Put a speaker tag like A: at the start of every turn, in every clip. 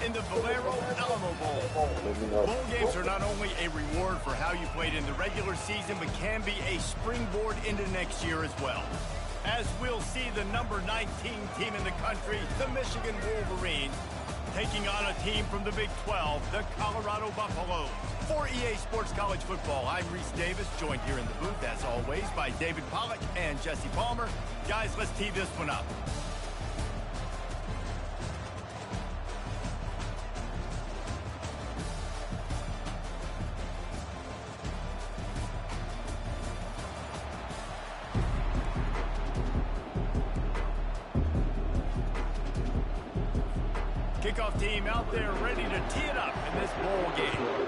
A: in the Valero Alamo Bowl. Bowl games are not only a reward for how you played in the regular season, but can be a springboard into next year as well. As we'll see the number 19 team in the country, the Michigan Wolverines, taking on a team from the Big 12, the Colorado Buffaloes. For EA Sports College Football, I'm Reese Davis, joined here in the booth, as always, by David Pollack and Jesse Palmer. Guys, let's tee this one up. Kickoff team out there ready to tee it up in this bowl game.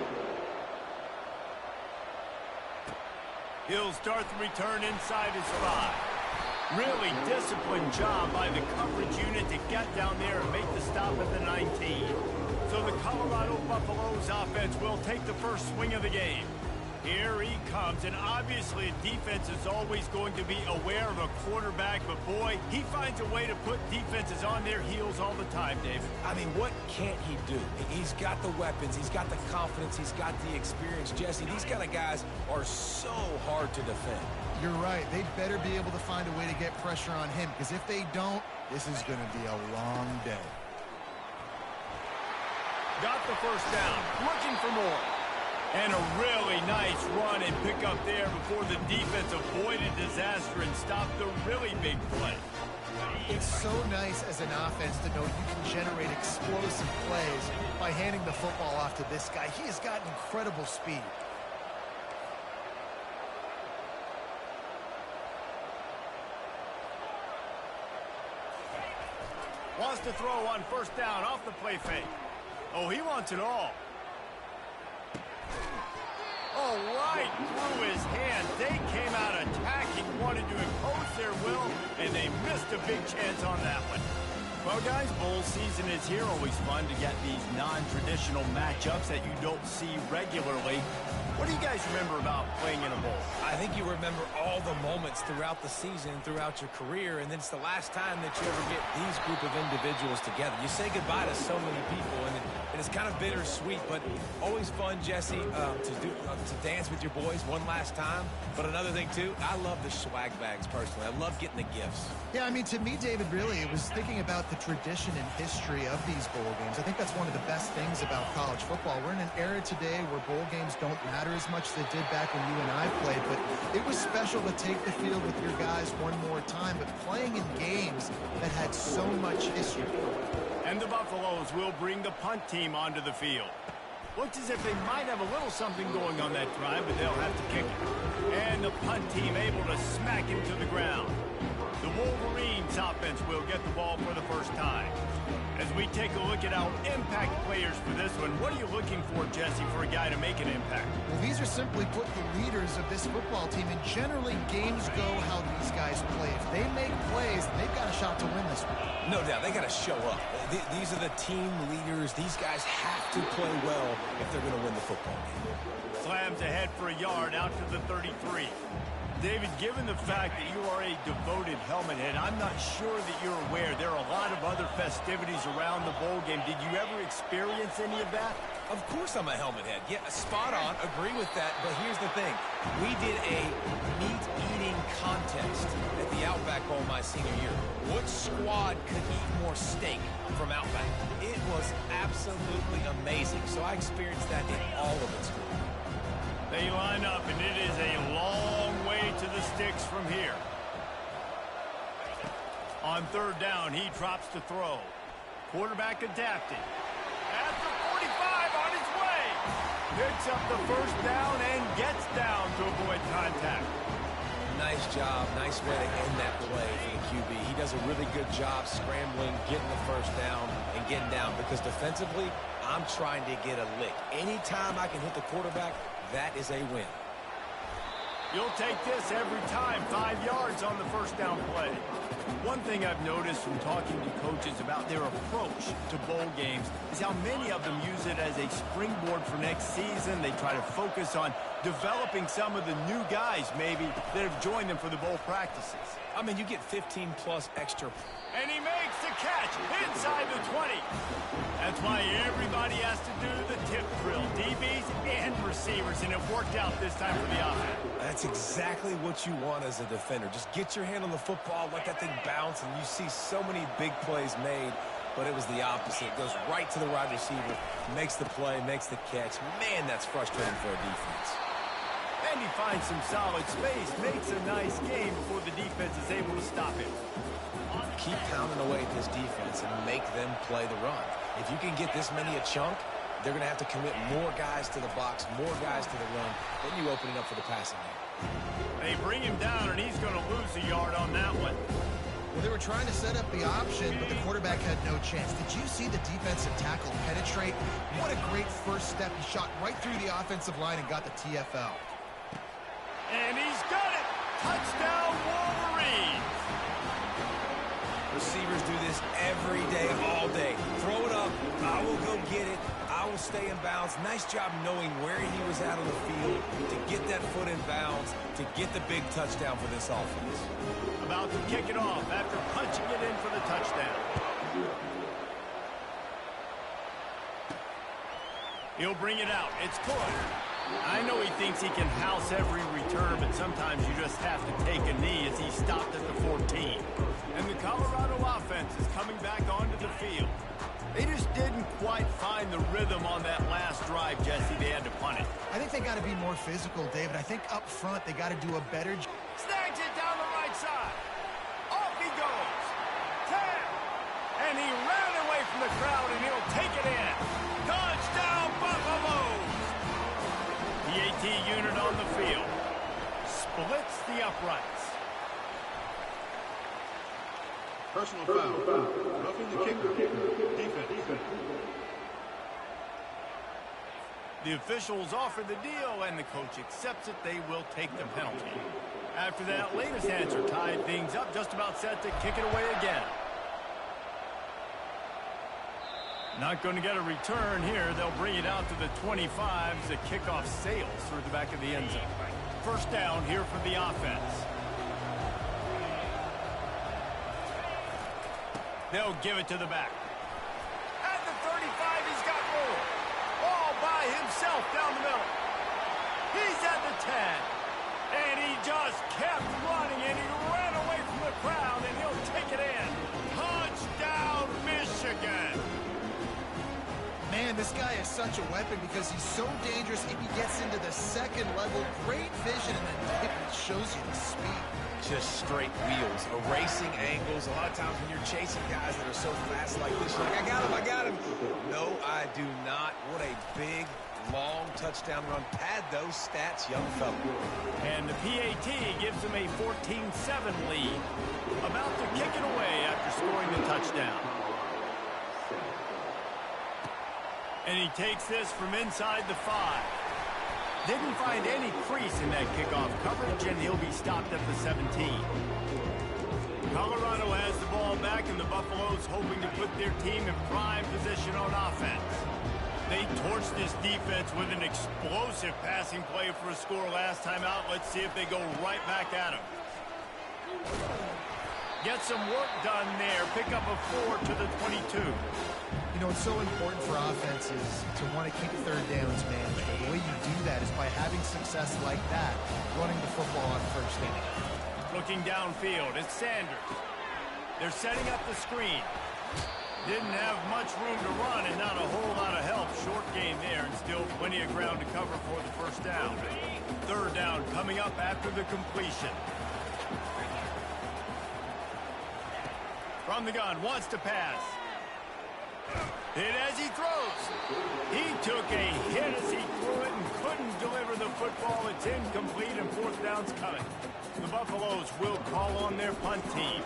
A: He'll start the return inside his 5. Really disciplined job by the coverage unit to get down there and make the stop at the 19. So the Colorado Buffaloes offense will take the first swing of the game. Here he comes, and obviously a defense is always going to be aware of a quarterback, but boy, he finds a way to put defenses on their heels all the time, David.
B: I mean, what can't he do? He's got the weapons, he's got the confidence, he's got the experience. Jesse, these kind of guys are so hard to defend.
C: You're right. They better be able to find a way to get pressure on him, because if they don't, this is going to be a long day.
A: Got the first down, looking for more. And a really nice run and pick up there before the defense avoided disaster and stopped the really big play.
C: It's so nice as an offense to know you can generate explosive plays by handing the football off to this guy. He has got incredible speed.
A: Wants to throw on first down off the play fake. Oh, he wants it all. Oh, right through his hand. They came out attacking, wanted to impose their will, and they missed a big chance on that one. Well, guys, bowl season is here. Always fun to get these non-traditional matchups that you don't see regularly. What do you guys remember about playing in a bowl?
B: I think you remember all the moments throughout the season, throughout your career, and then it's the last time that you ever get these group of individuals together. You say goodbye to so many people, and it's kind of bittersweet, but always fun, Jesse, to dance with your boys one last time. But another thing, too, I love the swag bags, personally. I love getting the gifts.
C: Yeah, I mean, to me, David, really, it was thinking about the tradition and history of these bowl games. I think that's one of the best things about college football. We're in an era today where bowl games don't matter as much as they did back when you and I played, but it was special to take the field with your guys one more time, but playing in games that had so much history.
A: And the Buffaloes will bring the punt team onto the field. Looks as if they might have a little something going on that drive, but they'll have to kick it. And the punt team able to smack him to the ground. The Wolverines offense will get the ball for the first time. As we take a look at our impact players for this one, what are you looking for, Jesse, for a guy to make an impact?
C: Well, these are simply put the leaders of this football team, and generally games go how these guys play. If they make plays, they've got a shot to win this one.
B: No doubt, they got to show up. These are the team leaders. These guys have to play well if they're going to win the football game.
A: Slams ahead for a yard out to the 33. David, given the fact that you are a devoted helmet head, I'm not sure that you're aware there are a lot of other festivities around the bowl game. Did you ever experience any of that?
B: Of course I'm a helmet head. Yeah, spot on. Agree with that. But here's the thing. We did a meat-eating contest at the Outback Bowl my senior year. Which squad could eat more steak from Outback? It was absolutely amazing. So I experienced that in all of its glory.
A: They line up, and it is a long way to the sticks from here. On third down, he drops to throw. Quarterback adapted. At the 45 on his way. Picks up the first down and gets down to avoid contact.
B: Nice job. Nice way to end that play for the QB. He does a really good job scrambling, getting the first down, and getting down. Because defensively, I'm trying to get a lick. Anytime I can hit the quarterback, that is a win.
A: You'll take this every time. 5 yards on the first down play. One thing I've noticed from talking to coaches about their approach to bowl games is how many of them use it as a springboard for next season. They try to focus on developing some of the new guys, maybe, that have joined them for the bowl practices.
B: I mean, you get 15-plus extra.
A: And he makes the catch inside the 20. That's why everybody has to do the tip drill, DBs and receivers, and it worked out this time for the offense.
B: That's exactly what you want as a defender. Just get your hand on the football, let that thing bounce, and you see so many big plays made, but it was the opposite. It goes right to the wide receiver, makes the play, makes the catch. Man, that's frustrating for a defense.
A: And he finds some solid space, makes a nice game before the defense is able to stop him.
B: Keep pounding away at this defense and make them play the run. If you can get this many a chunk, they're going to have to commit more guys to the box, more guys to the run. Then you open it up for the passing game.
A: They bring him down, and he's going to lose a yard on that one.
C: Well, they were trying to set up the option, but the quarterback had no chance. Did you see the defensive tackle penetrate? What a great first step. He shot right through the offensive line and got the TFL.
A: And he's got it! Touchdown, Wolverines!
B: Receivers do this every day, all day. Throw it up, I will go get it, I will stay in bounds. Nice job knowing where he was at on the field to get that foot in bounds, to get the big touchdown for this offense.
A: About to kick it off after punching it in for the touchdown. He'll bring it out. It's good. I know he thinks he can house every return, but sometimes you just have to take a knee as he stopped at the 14. And the Colorado offense is coming back onto the field. They just didn't quite find the rhythm on that last drive, Jesse. They had to punt it.
C: I think they got to be more physical, David. I think up front they got to do a better job.
A: Snags it down the right side. Off he goes. 10. And he ran away from the crowd, and he'll take it in. Touchdown, Buffaloes! The AT unit on the field. Splits the uprights.
D: Personal foul. Roughing the kicker. Defense.
A: The officials offer the deal, and the coach accepts it. They will take the penalty. After that latest answer tied things up, just about set to kick it away again. Not going to get a return here. They'll bring it out to the 25 as the kickoff sails through the back of the end zone. First down here for the offense. They'll give it to the back. At the 35, he's got room. All by himself down the middle. He's at the 10. And he just kept running, and he ran away from the crowd, and he'll take it in. Touchdown, Michigan.
C: Man, this guy is such a weapon because he's so dangerous. If he gets into the second level, great vision, and then it shows you the speed.
B: Just straight wheels, erasing angles. A lot of times when you're chasing guys that are so fast like this, you're like, I got him. No, I do not. What a big, long touchdown run. Pad those stats, young fella.
A: And the PAT gives him a 14-7 lead. About to kick it away after scoring the touchdown. And he takes this from inside the 5. Didn't find any crease in that kickoff coverage, and he'll be stopped at the 17. Colorado has the ball back, and the Buffaloes hoping to put their team in prime position on offense. They torched this defense with an explosive passing play for a score last time out. Let's see if they go right back at him. Get some work done there. Pick up a 4 to the 22.
C: You know, it's so important for offenses to want to keep third downs manageable. The way you do that is by having success like that, running the football on first down.
A: Looking downfield, it's Sanders. They're setting up the screen. Didn't have much room to run and not a whole lot of help. Short game there and still plenty of ground to cover for the first down. Third down coming up after the completion. From the gun, wants to pass. Hit as he throws. He took a hit as he threw it and couldn't deliver the football. It's incomplete and fourth down's coming. The Buffaloes will call on their punt team.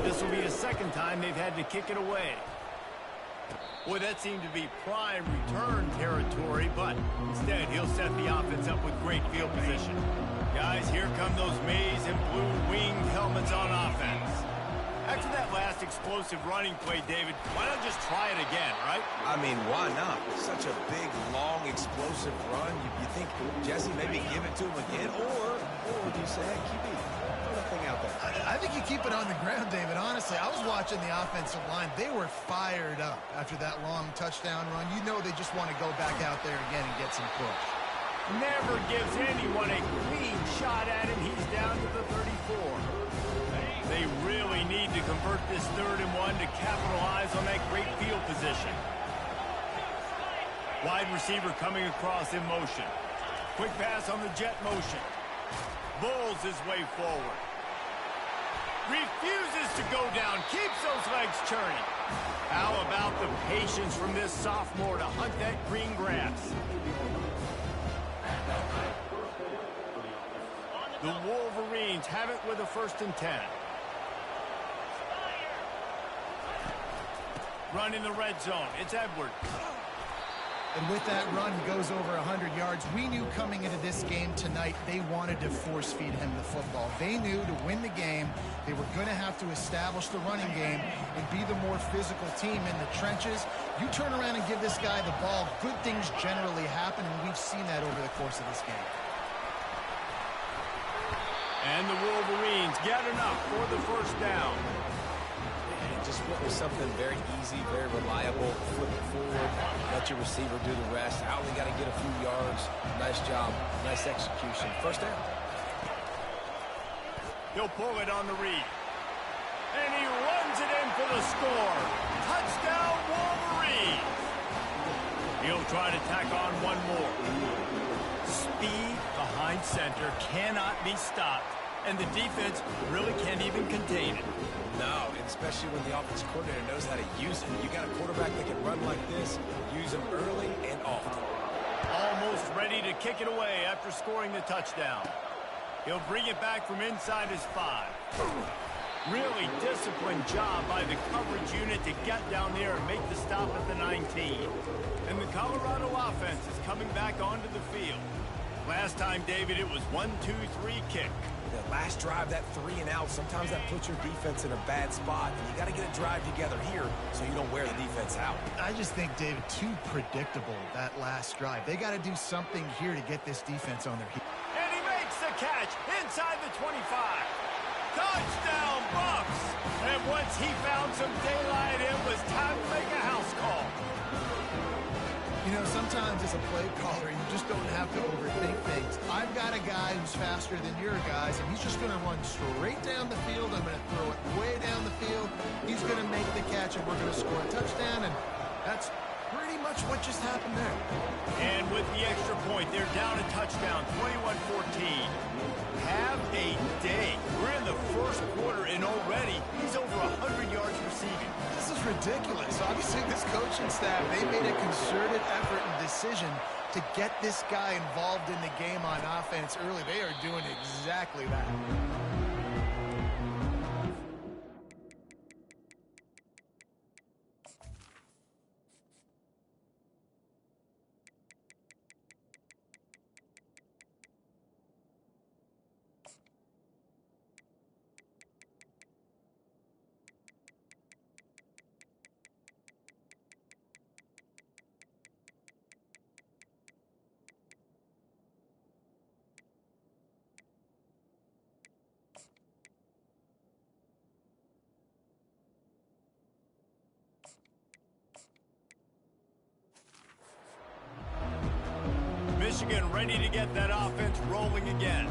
A: This will be the second time they've had to kick it away. Boy, that seemed to be prime return territory, but instead he'll set the offense up with great field position. Guys, here come those maize and blue winged helmets on offense. After that last nice explosive running play, David. Why not just try it again, right?
B: I mean, why not? Such a big, long, explosive run. You think, Jesse, maybe give it to him again? Or do you say, hey, QB, throw that thing out there?
C: I think you keep it on the ground, David. Honestly, I was watching the offensive line. They were fired up after that long touchdown run. You know they just want to go back out there again and get some push.
A: Never gives anyone a clean shot at him. He's down to the 34. They really need to convert this 3rd and 1 to capitalize on that great field position. Wide receiver coming across in motion. Quick pass on the jet motion. Bulls his way forward. Refuses to go down. Keeps those legs churning. How about the patience from this sophomore to hunt that green grass? The Wolverines have it with a 1st and 10. Run in the red zone. It's Edwards.
C: And with that run, he goes over 100 yards. We knew coming into this game tonight, they wanted to force feed him the football. They knew to win the game, they were going to have to establish the running game and be the more physical team in the trenches. You turn around and give this guy the ball, good things generally happen, and we've seen that over the course of this game.
A: And the Wolverines get enough for the 1st down.
B: And just went with something very easy, very reliable. Flip it forward, let your receiver do the rest. I only got to get a few yards. Nice job, nice execution. 1st down.
A: He'll pull it on the read. And he runs it in for the score. Touchdown, Wolverine. He'll try to tack on one more. Speed behind center cannot be stopped, and the defense really can't even contain it.
B: No, and especially when the offensive coordinator knows how to use it. You got a quarterback that can run like this, use him early and often.
A: Almost ready to kick it away after scoring the touchdown. He'll bring it back from inside his 5. Really disciplined job by the coverage unit to get down there and make the stop at the 19. And the Colorado offense is coming back onto the field. Last time, David, it was 1-2-3 kick.
B: The last drive, that 3 and out, sometimes that puts your defense in a bad spot. And you got to get a drive together here so you don't wear the defense out.
C: I just think, David, too predictable, that last drive. They got to do something here to get this defense on their heels.
A: And he makes the catch inside the 25. Touchdown, Bucks! And once he found some daylight, it was time to make a house call.
C: You know, sometimes as a play caller, you just don't have to overthink things. I've got a guy who's faster than your guys, and he's just going to run straight down the field. I'm going to throw it way down the field. He's going to make the catch, and we're going to score a touchdown, and that's pretty much what just happened there.
A: And with the extra point, they're down a touchdown, 21-14. Have a day. We're in the 1st quarter, and already he's over 100 yards receiving.
C: This is ridiculous. Obviously, this coaching staff, they made a concerted effort and decision to get this guy involved in the game on offense early. They are doing exactly that.
A: Michigan ready to get that offense rolling again.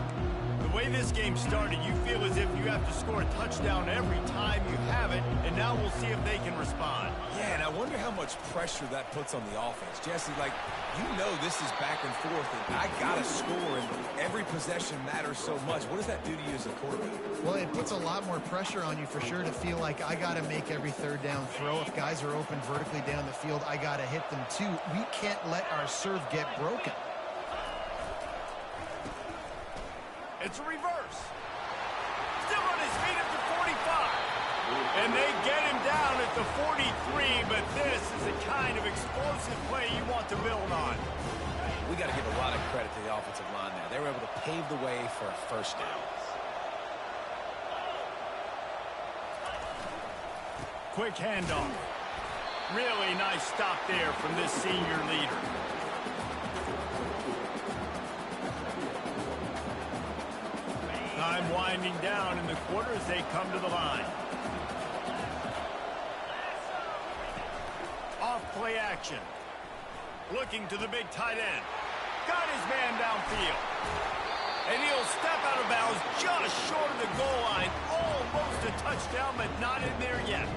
A: The way this game started, you feel as if you have to score a touchdown every time you have it, and now we'll see if they can respond.
B: Yeah, and I wonder how much pressure that puts on the offense. Jesse, like, you know this is back and forth, and I got to score, and every possession matters so much. What does that do to you as a quarterback?
C: Well, it puts a lot more pressure on you for sure to feel like I got to make every 3rd down throw. If guys are open vertically down the field, I got to hit them too. We can't let our serve get broken.
A: It's a reverse. Still on his feet at the 45. And they get him down at the 43, but this is the kind of explosive play you want to build on.
B: We got to give a lot of credit to the offensive line there. They were able to pave the way for a 1st down.
A: Quick handoff. Really nice stop there from this senior leader. Time winding down in the quarter as they come to the line. Off play action. Looking to the big tight end. Got his man downfield. And he'll step out of bounds just short of the goal line. Almost a touchdown, but not in there yet.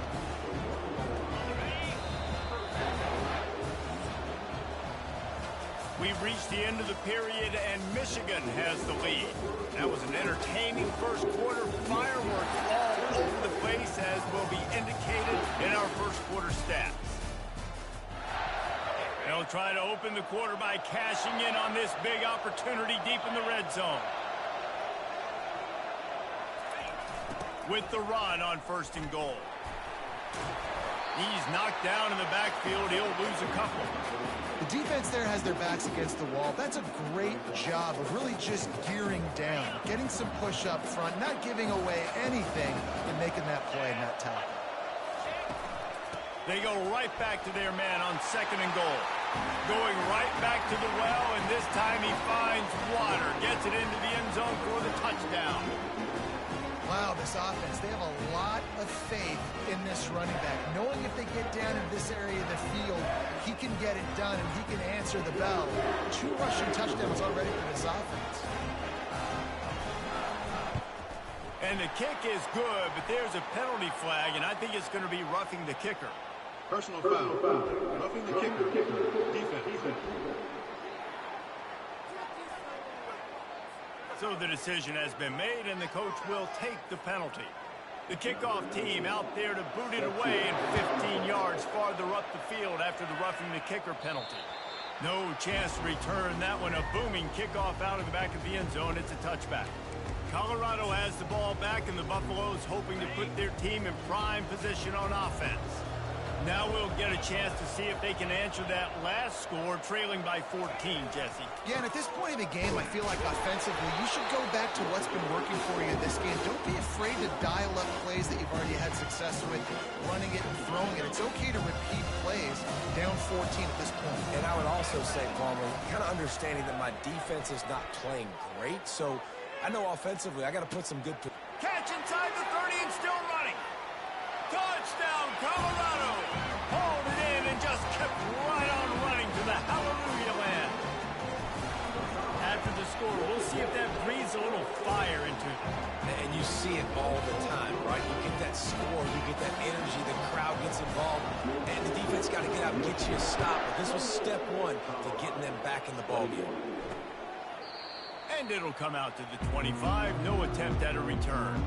A: We've reached the end of the period, and Michigan has the lead. That was an entertaining first quarter. Fireworks all over the place, as will be indicated in our first quarter stats. They'll try to open the quarter by cashing in on this big opportunity deep in the red zone. With the run on 1st and goal. He's knocked down in the backfield. He'll lose a couple.
C: The defense there has their backs against the wall. That's a great job of really just gearing down, getting some push up front, not giving away anything, and making that play and that tackle.
A: They go right back to their man on 2nd and goal. Going right back to the well, and this time he finds water. Gets it into the end zone for the touchdown.
C: Wow, this offense, they have a lot of faith in this running back. Knowing if they get down in this area of the field, he can get it done and he can answer the bell. 2 rushing touchdowns already for this offense.
A: And the kick is good, but there's a penalty flag, and I think it's going to be roughing the kicker.
D: Personal foul. Roughing the kicker. Defense.
A: So the decision has been made, and the coach will take the penalty. The kickoff team out there to boot it away and 15 yards farther up the field after the roughing the kicker penalty. No chance to return that one. A booming kickoff out of the back of the end zone. It's a touchback. Colorado has the ball back, and the Buffaloes hoping to put their team in prime position on offense. Now we'll get a chance to see if they can answer that last score, trailing by 14, Jesse.
C: Yeah, and at this point in the game, I feel like offensively, you should go back to what's been working for you in this game. Don't be afraid to dial up plays that you've already had success with, running it and throwing it. It's okay to repeat plays down 14 at this point.
B: And I would also say, Palmer, kind of understanding that my defense is not playing great, so I know offensively I got to put some good...
A: Catch inside the 30 and still running. Touchdown, Colorado. Hauled it in and just kept right on running to the hallelujah land. After the score, we'll see if that breathes a little fire into them.
B: And you see it all the time, right? You get that score, you get that energy, the crowd gets involved, and the defense got to get out and get you a stop. But this was step 1 to getting them back in the ballgame.
A: And it'll come out to the 25. No attempt at a return.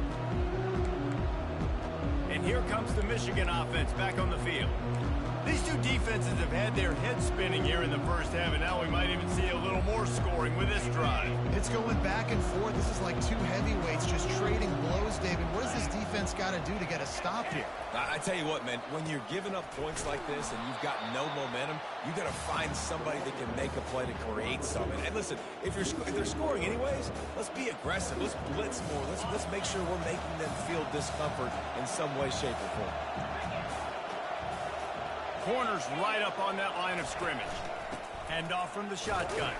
A: And here comes the Michigan offense back on the field. These two defenses have had their heads spinning here in the first half, and now we might even see a little more scoring with this drive.
C: It's going back and forth. This is like 2 heavyweights just trading blows, David. What does this defense got to do to get a stop here?
B: I tell you what, man, when you're giving up points like this and you've got no momentum, you got to find somebody that can make a play to create something. And listen, if they're scoring anyways, let's be aggressive. Let's blitz more. Let's make sure we're making them feel discomfort in some way, shape, or form.
A: Corners right up on that line of scrimmage. Handoff from the shotgun.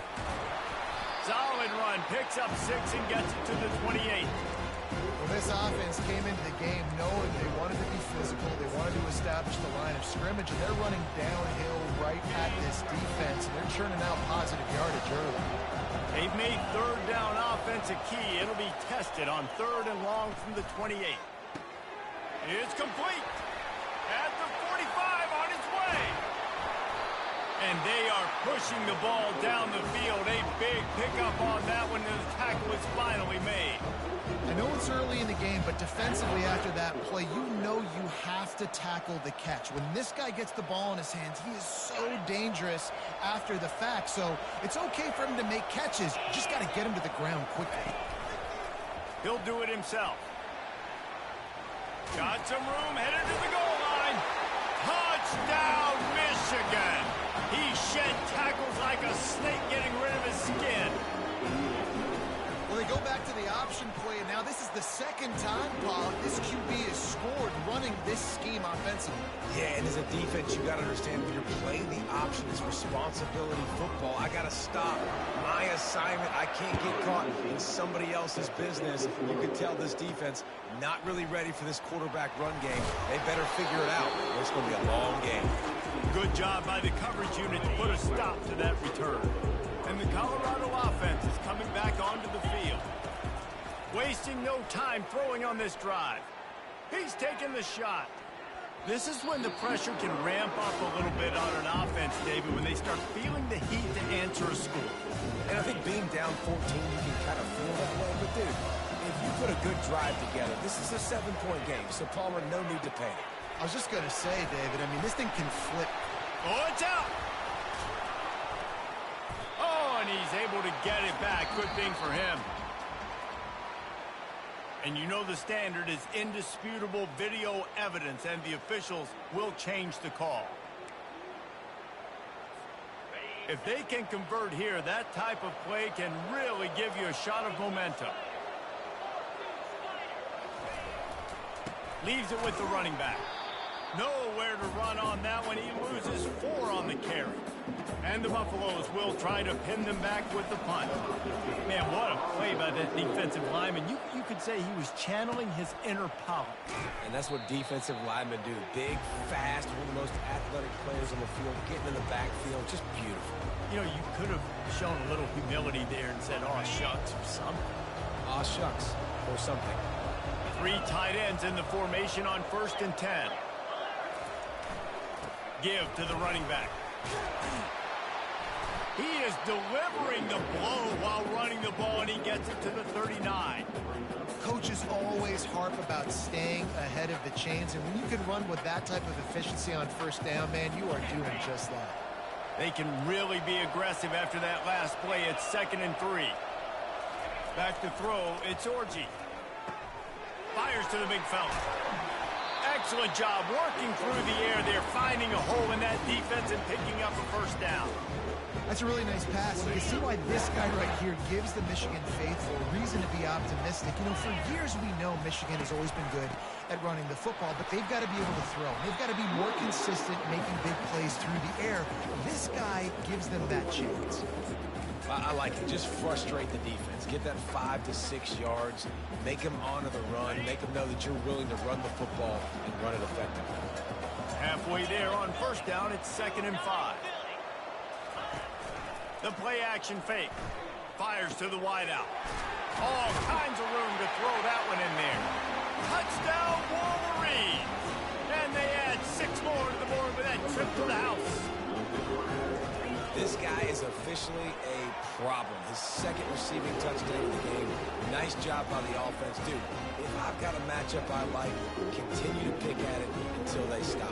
A: Solid run. Picks up 6 and gets it to the 28.
C: Well, this offense came into the game knowing they wanted to be physical. They wanted to establish the line of scrimmage, and they're running downhill right at this defense, and they're churning out positive yardage early.
A: They've made 3rd down offense a key. It'll be tested on 3rd and long from the 28. It's complete. At the 45 on its way. And they are pushing the ball down the field. A big pickup on that one, and the tackle is finally made.
C: I know it's early in the game, but defensively after that play, you know you have to tackle the catch. When this guy gets the ball in his hands, he is so dangerous after the fact. So it's okay for him to make catches. You just got to get him to the ground quickly.
A: He'll do it himself. Got some room, headed to the goal line. Touchdown, Michigan. He shed tackles like a snake getting rid of his skin.
C: Well, they go back to the option play, and now this is the second time, Pollock, this QB has scored running this scheme offensively.
B: Yeah, and as a defense, you got to understand when you're playing the option, it's responsibility football. I got to stop my assignment. I can't get caught in somebody else's business. You can tell this defense not really ready for this quarterback run game. They better figure it out. It's going to be a long game.
A: Good job by the coverage unit to put a stop to that return. And the Colorado offense is coming back onto the field. Wasting no time throwing on this drive. He's taking the shot. This is when the pressure can ramp up a little bit on an offense, David, when they start feeling the heat to answer a score.
B: And I think being down 14, you can kind of feel that way. But, dude, if you put a good drive together, this is a 7-point game. So, Palmer, no need to panic.
C: I was just going to say, David, I mean, this thing can flip.
A: Oh, it's out. Oh, and he's able to get it back. Good thing for him. And you know the standard is indisputable video evidence, and the officials will change the call. If they can convert here, that type of play can really give you a shot of momentum. Leaves it with the running back. Nowhere to run on that one. He loses 4 on the carry. And the Buffaloes will try to pin them back with the punt. Man, what a play by that defensive lineman. You could say he was channeling his inner power.
B: And that's what defensive linemen do. Big, fast, one of the most athletic players on the field, getting in the backfield, just beautiful.
A: You know, you could have shown a little humility there and said, "Aw, shucks," or something.
B: Aw, shucks, or something.
A: 3 tight ends in the formation on 1st and 10. Give to the running back. He is delivering the blow while running the ball, and he gets it to the 39.
C: Coaches always harp about staying ahead of the chains, and when you can run with that type of efficiency on 1st down, man, you are doing just that.
A: They can really be aggressive after that last play. It's 2nd and 3. Back to throw. It's Orji. Fires to the big fella. Excellent job working through the air there, finding a hole in that defense and picking up a 1st down.
C: That's a really nice pass. You can see why this guy right here gives the Michigan faithful reason to be optimistic. You know, for years we know Michigan has always been good at running the football, but they've got to be able to throw. They've got to be more consistent making big plays through the air. This guy gives them that chance.
B: I like it. Just frustrate the defense. Get that 5 to 6 yards. Make them honor the run. Make them know that you're willing to run the football and run it effectively.
A: Halfway there on 1st down, it's 2nd and 5. The play action fake. Fires to the wideout. All kinds of room to throw that one in there. Touchdown, Wolverine! And they add 6 more to the board with that trip to the house.
B: This guy is officially a problem. His 2nd receiving touchdown of the game. Nice job by the offense. Dude, if I've got a matchup I like, continue to pick at it until they stop.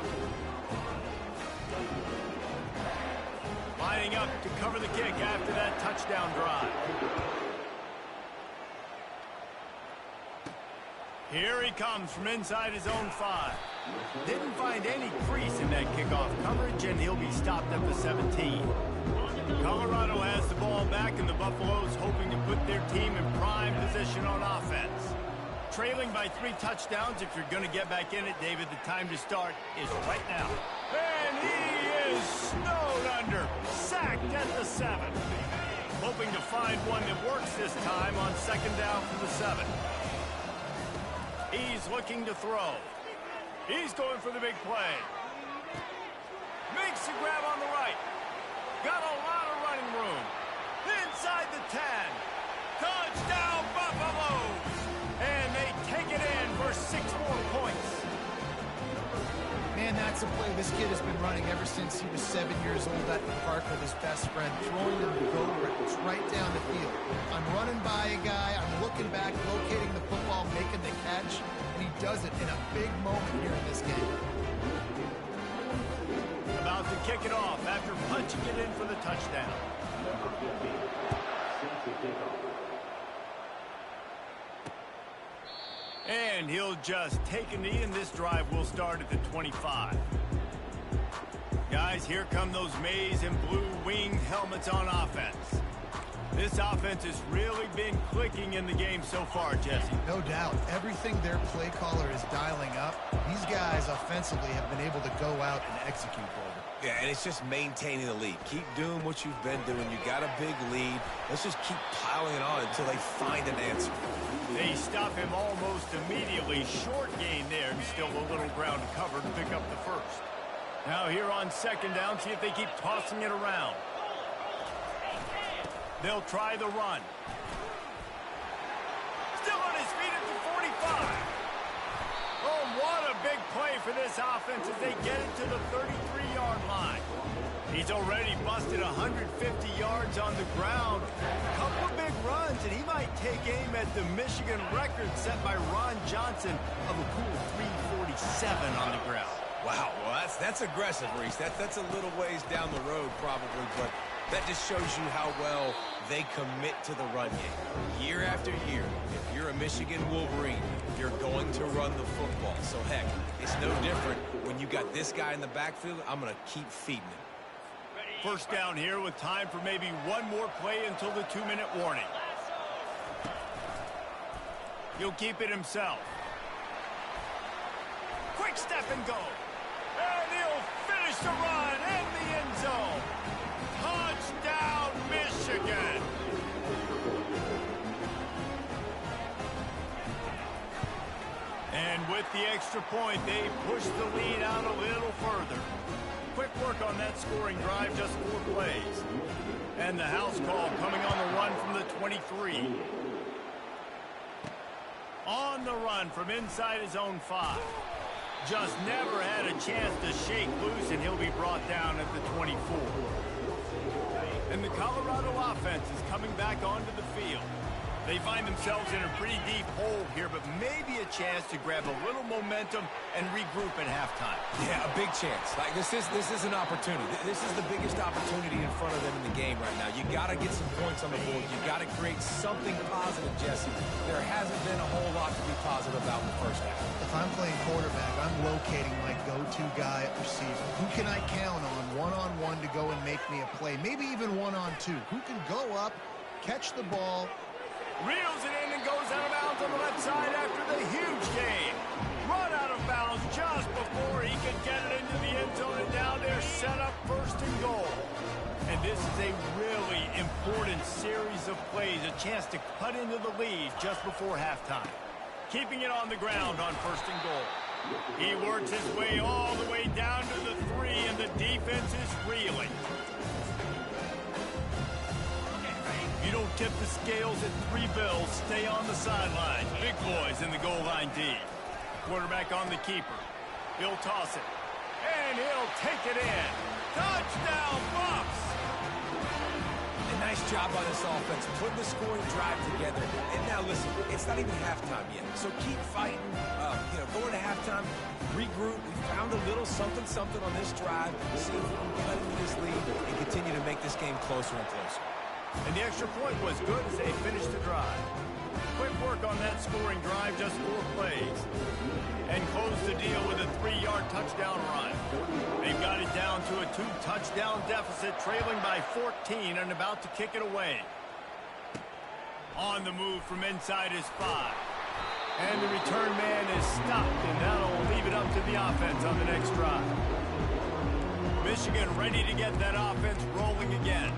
A: Lining up to cover the kick after that touchdown drive. Here he comes from inside his own 5. Didn't find any crease in that kickoff coverage, and he'll be stopped at the 17. Colorado has the ball back, and the Buffaloes hoping to put their team in prime position on offense. Trailing by 3 touchdowns. If you're going to get back in it, David, the time to start is right now. And he is snowed under. Sacked at the 7. Hoping to find one that works this time on 2nd down from the 7. He's looking to throw. He's going for the big play. Makes the grab on the right. Got a lot of running room. Inside the 10. Touchdown, Buffaloes! And they take it in for 6 more points.
C: Man, that's a play this kid has been running ever since he was 7 years old at the park with his best friend, throwing them go routes right down the field. I'm running by a guy, I'm looking back, locating the football, making the catch, and he does it in a big moment here in this game.
A: About to kick it off after punching it in for the touchdown. And he'll just take a knee, and this drive will start at the 25. Guys, here come those maize and blue winged helmets on offense. This offense has really been clicking in the game so far, Jesse.
C: No doubt. Everything their play caller is dialing up, these guys offensively have been able to go out and execute, Golden.
B: Yeah, and it's just maintaining the lead. Keep doing what you've been doing. You got a big lead. Let's just keep piling it on until they find an answer.
A: They stop him almost immediately. Short gain there, and still a little ground to cover to pick up the first. Now here on second down, see if they keep tossing it around. They'll try the run. Still on his feet at the 45. Oh, what a big play for this offense as they get it to the 33-yard line. He's already busted 150 yards on the ground. A couple of big runs, and he might take aim at the Michigan record set by Ron Johnson of a cool 347 on the ground.
B: Wow, well, that's aggressive, Reese. That's a little ways down the road probably, but that just shows you how well they commit to the run game. Year after year, if you're a Michigan Wolverine, you're going to run the football. So, heck, it's no different when you got this guy in the backfield. I'm going to keep feeding him.
A: First down here with time for maybe one more play until the 2-minute warning. He'll keep it himself. Quick step and go. And he'll finish the run in the end zone. Touchdown, Michigan. And with the extra point, they push the lead out a little further. Quick work on that scoring drive, just 4 plays. And the house call coming on the run from the 23. On the run from inside his own 5. Just never had a chance to shake loose, and he'll be brought down at the 24. And the Colorado offense is coming back onto the field. They find themselves in a pretty deep hole here, but maybe a chance to grab a little momentum and regroup at halftime.
B: Yeah, a big chance. Like this is an opportunity. This is the biggest opportunity in front of them in the game right now. You got to get some points on the board. You got to create something positive, Jesse. There hasn't been a whole lot to be positive about in the first half.
C: If I'm playing quarterback, I'm locating my go-to guy at receiver. Who can I count on one-on-one to go and make me a play? Maybe even one-on-two. Who can go up, catch the ball,
A: reels it in and goes out of bounds on the left side after the huge gain. Run out of bounds just before he could get it into the end zone, and now they're set up first and goal. And this is a really important series of plays, a chance to cut into the lead just before halftime. Keeping it on the ground on first and goal. He works his way all the way down to the 3, and the defense is reeling. You don't tip the scales at 3 bills. Stay on the sideline. Big boys in the goal line D. Quarterback on the keeper. He'll toss it. And he'll take it in. Touchdown, Bucks!
B: A nice job by this offense, putting the scoring drive together. And now, listen, it's not even halftime yet. So keep fighting. Going to halftime, regroup. We found a little something on this drive. See if we can cut into this lead and continue to make this game closer and closer.
A: And the extra point was good as they finished the drive. Quick work on that scoring drive, just 4 plays. And close the deal with a 3-yard touchdown run. They've got it down to a 2-touchdown deficit, trailing by 14 and about to kick it away. On the move from inside his 5. And the return man is stopped, and that'll leave it up to the offense on the next drive. Michigan ready to get that offense rolling again.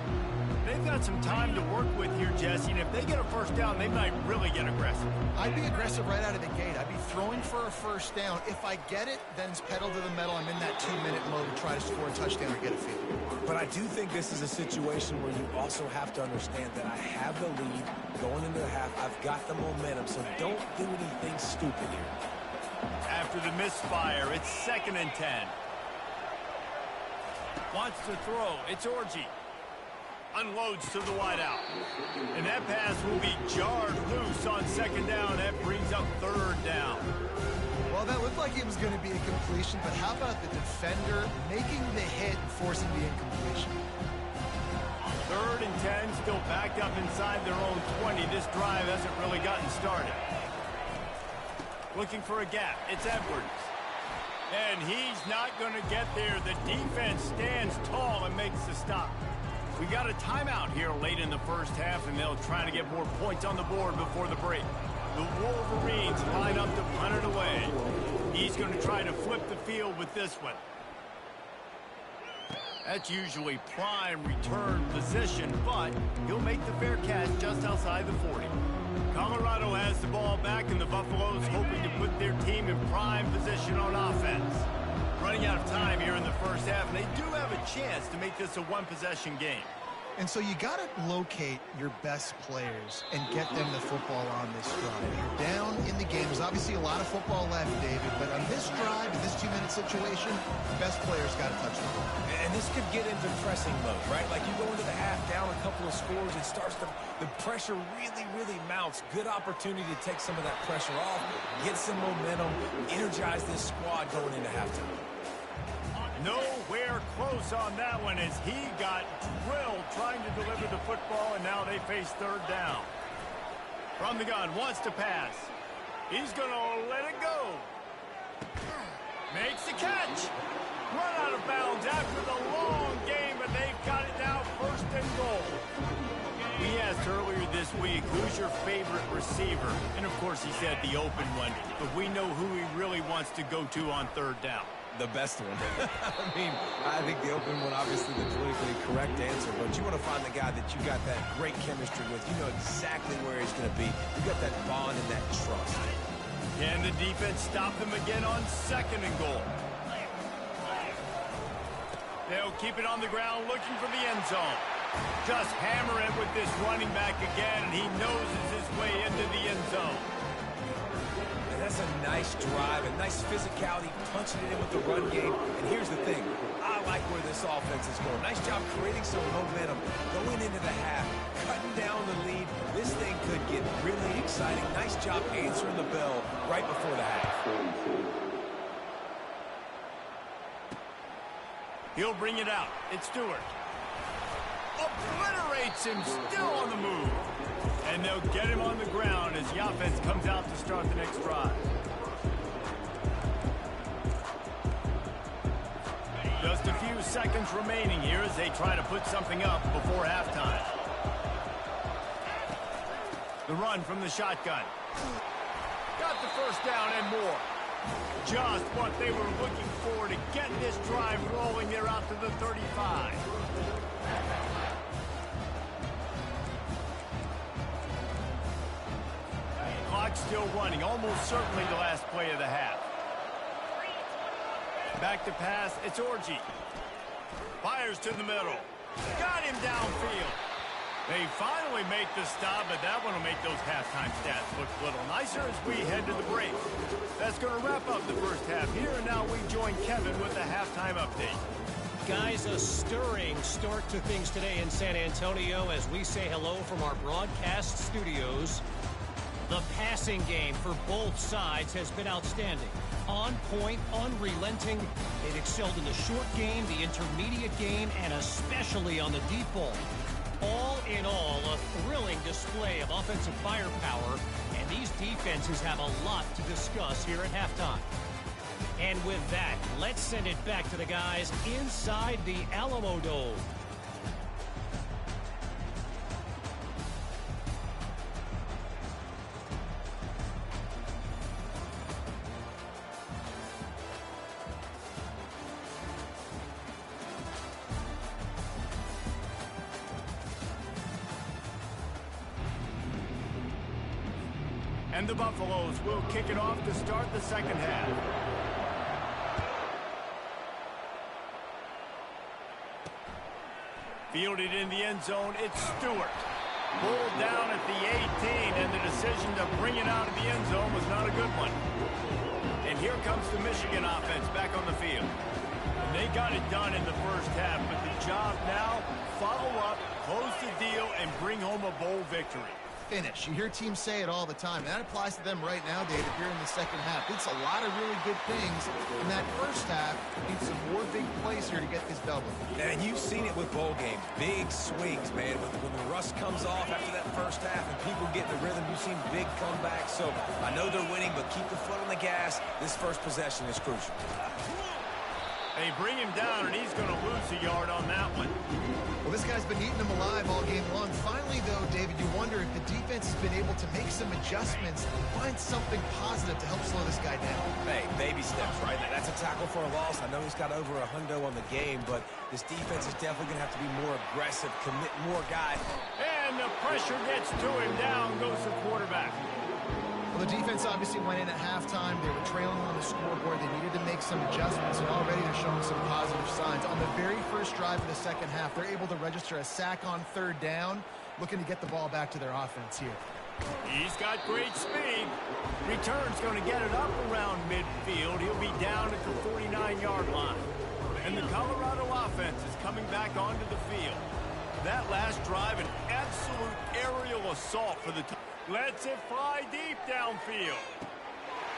A: They've got some time to work with here, Jesse, and if they get a first down, they might really get aggressive.
C: I'd be aggressive right out of the gate. I'd be throwing for a first down. If I get it, then it's pedal to the metal. I'm in that 2-minute mode to try to score a touchdown or get a field.
B: But I do think this is a situation where you also have to understand that I have the lead going into the half. I've got the momentum, so don't do anything stupid here.
A: After the misfire, it's 2nd and 10. Wants to throw. It's Orji. Unloads to the wideout. And that pass will be jarred loose on 2nd down. That brings up 3rd down.
C: Well, that looked like it was going to be a completion, but how about the defender making the hit and forcing the incompletion?
A: 3rd and 10, still backed up inside their own 20. This drive hasn't really gotten started. Looking for a gap. It's Edwards. And he's not going to get there. The defense stands tall and makes the stop. We got a timeout here late in the first half, and they'll try to get more points on the board before the break. The Wolverines line up to punt it away. He's going to try to flip the field with this one. That's usually prime return position, but he'll make the fair catch just outside the 40. Colorado has the ball back, and the Buffaloes hoping to put their team in prime position on offense. Running out of time here in the first half, and they do have a chance to make this a one-possession game.
C: And so you got to locate your best players and get them the football on this drive. You're down in the game. There's obviously a lot of football left, David, but on this drive, in this 2-minute situation, the best players got to touch the ball.
B: And this could get into pressing mode, right? Like you go into the half down a couple of scores, it starts to, the pressure really mounts. Good opportunity to take some of that pressure off, get some momentum, energize this squad going into halftime.
A: Nowhere close on that one as he got drilled trying to deliver the football, and now they face third down. From the gun, wants to pass. He's going to let it go. Makes the catch. Run out of bounds after the long game, but they've got it now first and goal. We asked earlier this week, who's your favorite receiver? And, of course, he said the open one, but we know who he really wants to go to on third down.
B: The best one. I mean, I think the open one, obviously the politically correct answer, but you want to find the guy that you got that great chemistry with. You know exactly where he's going to be. You got that bond and that trust.
A: Can the defense stop them again on second and goal? They'll keep it on the ground looking for the end zone. Just hammer it with this running back again, and he noses his way into the end zone.
B: That's a nice drive, a nice physicality, punching it in with the run game. And here's the thing. I like where this offense is going. Nice job creating some momentum, going into the half, cutting down the lead. This thing could get really exciting. Nice job answering the bell right before the half.
A: He'll bring it out. It's Stewart. Obliterates him, still on the move. And they'll get him on the ground as the offense comes out to start the next drive. Just a few seconds remaining here as they try to put something up before halftime. The run from the shotgun. Got the first down and more. Just what they were looking for to get this drive rolling. They're out to the 35. Clock still running, almost certainly the last play of the half. Back to pass, it's Orji. Fires to the middle. Got him downfield. They finally make the stop, but that one will make those halftime stats look a little nicer as we head to the break. That's going to wrap up the first half here, and now we join Kevin with the halftime update.
E: Guys, a stirring start to things today in San Antonio as we say hello from our broadcast studios. The passing game for both sides has been outstanding. On point, unrelenting. They've excelled in the short game, the intermediate game, and especially on the deep ball. All in all, a thrilling display of offensive firepower, and these defenses have a lot to discuss here at halftime. And with that, let's send it back to the guys inside the Alamo Dome.
A: And the Buffaloes will kick it off to start the second half. Fielded in the end zone, it's Stewart. Pulled down at the 18, and the decision to bring it out of the end zone was not a good one. And here comes the Michigan offense back on the field. And they got it done in the first half, but the job now, follow up, close the deal, and bring home a bowl victory.
C: Finish. You hear teams say it all the time, and that applies to them right now, David, here in the second half. It's a lot of really good things in that first half. Need some more big plays here to get this double.
B: And you've seen it with bowl games. Big swings, man. When the rust comes off after that first half and people get the rhythm, you've seen big comebacks. So I know they're winning, but keep the foot on the gas. This first possession is crucial.
A: They bring him down, and he's going to lose a yard on that one.
C: Well, this guy's been eating them alive all game long. Finally, though, David, you wonder if the defense has been able to make some adjustments, find something positive to help slow this guy down.
B: Hey, baby steps, right? That's a tackle for a loss. I know he's got over a hundo on the game, but this defense is definitely going to have to be more aggressive, commit more guys.
A: And the pressure gets to him. Down goes the quarterback.
C: Well, the defense obviously went in at halftime. They were trailing on the scoreboard. They needed to make some adjustments, and already they're showing some positive signs. On the very first drive of the second half, they're able to register a sack on third down, looking to get the ball back to their offense here.
A: He's got great speed. Return's going to get it up around midfield. He'll be down at the 49-yard line. And the Colorado offense is coming back onto the field. That last drive, an absolute aerial assault for the... Lets it fly deep downfield.